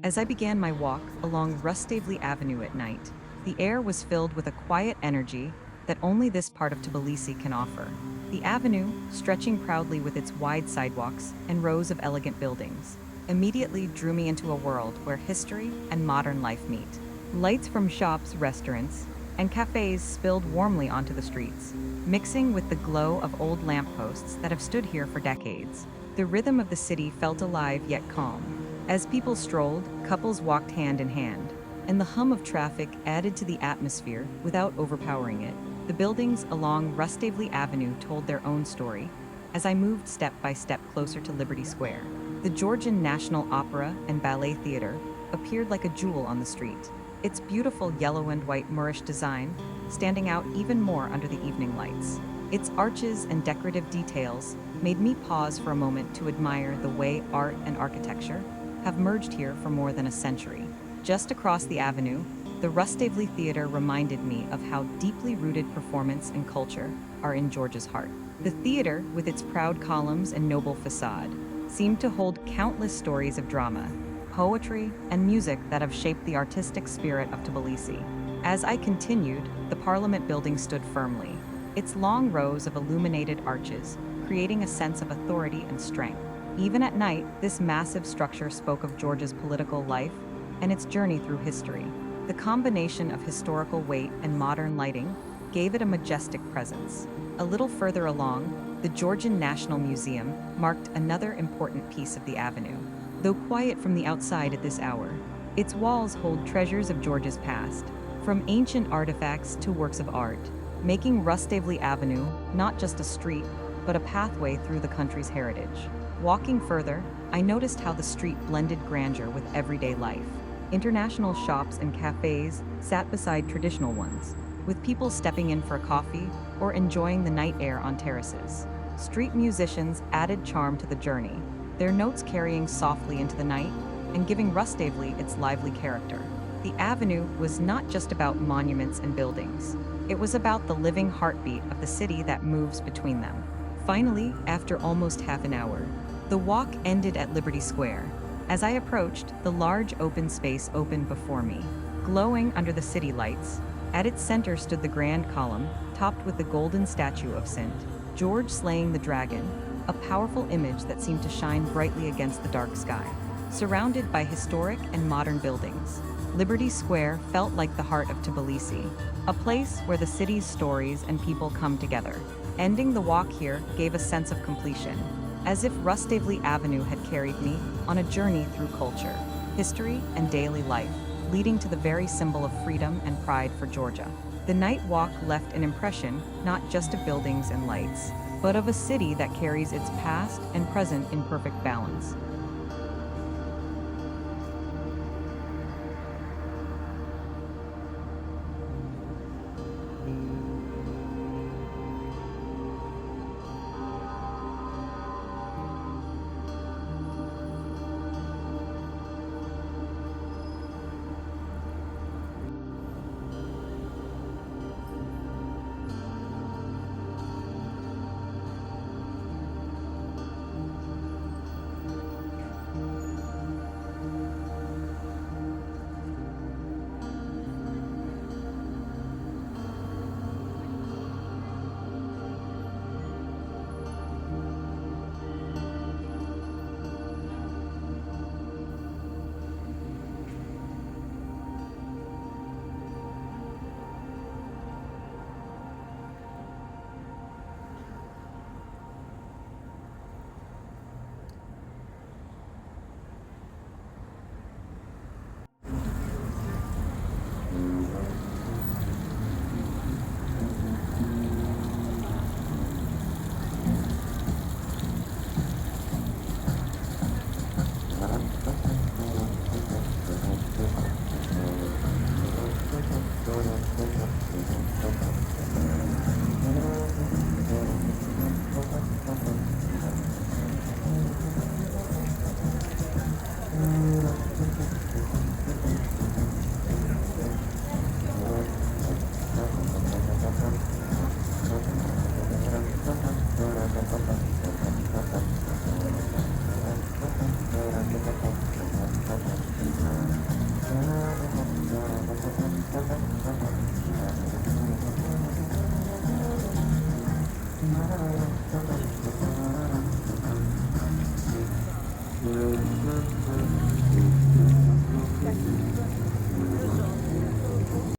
As I began my walk along Rustaveli Avenue at night, the air was filled with a quiet energy that only this part of Tbilisi can offer. The avenue, stretching proudly with its wide sidewalks and rows of elegant buildings, immediately drew me into a world where history and modern life meet. Lights from shops, restaurants, and cafes spilled warmly onto the streets, mixing with the glow of old lampposts that have stood here for decades. The rhythm of the city felt alive yet calm. As people strolled, couples walked hand in hand, and the hum of traffic added to the atmosphere without overpowering it. The buildings along Rustaveli Avenue told their own story as I moved step by step closer to Liberty Square. The Georgian National Opera and Ballet Theater appeared like a jewel on the street, its beautiful yellow and white Moorish design standing out even more under the evening lights. Its arches and decorative details made me pause for a moment to admire the way art and architecture have merged here for more than a century. Just across the avenue, the Rustaveli Theater reminded me of how deeply rooted performance and culture are in Georgia's heart. The theater, with its proud columns and noble facade, seemed to hold countless stories of drama, poetry, and music that have shaped the artistic spirit of Tbilisi. As I continued, the Parliament building stood firmly, its long rows of illuminated arches creating a sense of authority and strength. Even at night, this massive structure spoke of Georgia's political life and its journey through history. The combination of historical weight and modern lighting gave it a majestic presence. A little further along, the Georgian National Museum marked another important piece of the avenue. Though quiet from the outside at this hour, its walls hold treasures of Georgia's past, from ancient artifacts to works of art, making Rustaveli Avenue not just a street, but a pathway through the country's heritage. Walking further, I noticed how the street blended grandeur with everyday life. International shops and cafes sat beside traditional ones, with people stepping in for a coffee or enjoying the night air on terraces. Street musicians added charm to the journey, their notes carrying softly into the night and giving Rustaveli its lively character. The avenue was not just about monuments and buildings. It was about the living heartbeat of the city that moves between them. Finally, after almost half an hour, the walk ended at Liberty Square. As I approached, the large open space opened before me, glowing under the city lights. At its center stood the grand column, topped with the golden statue of St. George slaying the dragon, a powerful image that seemed to shine brightly against the dark sky. Surrounded by historic and modern buildings, Liberty Square felt like the heart of Tbilisi, a place where the city's stories and people come together. Ending the walk here gave a sense of completion, as if Rustaveli Avenue had carried me on a journey through culture, history, and daily life, leading to the very symbol of freedom and pride for Georgia. The night walk left an impression not just of buildings and lights, but of a city that carries its past and present in perfect balance.